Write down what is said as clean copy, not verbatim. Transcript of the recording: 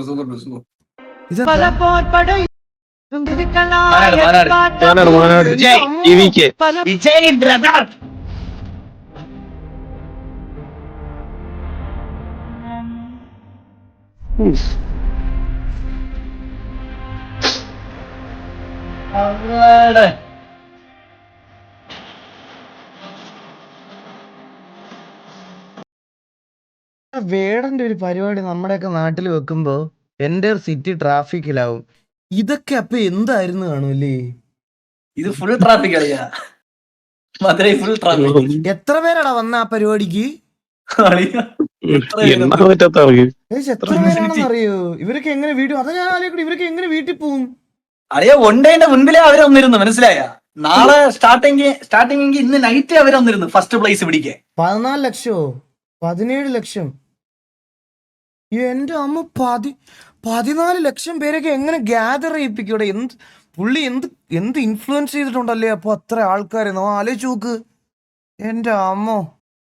Super super. വേടന്റെ ഒരു പരിപാടി നമ്മുടെയൊക്കെ നാട്ടിൽ വെക്കുമ്പോ എന്റെ സിറ്റി ട്രാഫിക്കിലാവും. ഇതൊക്കെ അപ്പൊ എന്തായിരുന്നു കാണൂല്ലേ? ഇത് ഫുൾ ട്രാഫിക് കളിയാ, മധുരൈ ഫുൾ ട്രാഫിക്. എത്ര പേരാടാ വന്ന ആ പരിപാടിക്ക്? എത്ര പേരാണെന്ന് അറിയോ? ഇവരൊക്കെ എങ്ങനെ വീട്ടിൽ, അതാ ഞാൻ ആലോചിക്കട്ടെ, ഇവരൊക്കെ എങ്ങനെ വീട്ടിൽ പോവും? അറിയാ, വൺ ഡേന്റെ മുൻപിലേ അവര് വന്നിരുന്നു, മനസ്സിലായ? നാളെ സ്റ്റാർട്ടിങ് ഇന്ന് നൈറ്റ് അവര് വന്നിരുന്നു ഫസ്റ്റ് പ്ലേസ് പിടിക്കാൻ. 14 ലക്ഷമോ 17 ലക്ഷം? എന്റെ അമ്മ, 14 ലക്ഷം പേരൊക്കെ എങ്ങനെ ഗ്യാദർ ചെയ്യിപ്പിക്കൂടെ? പുള്ളി എന്ത് ഇൻഫ്ലുവൻസ് ചെയ്തിട്ടുണ്ടല്ലേ അപ്പൊ അത്ര ആൾക്കാരെ? ആലോചിച്ച് നോക്ക്. എന്റെ അമ്മോ.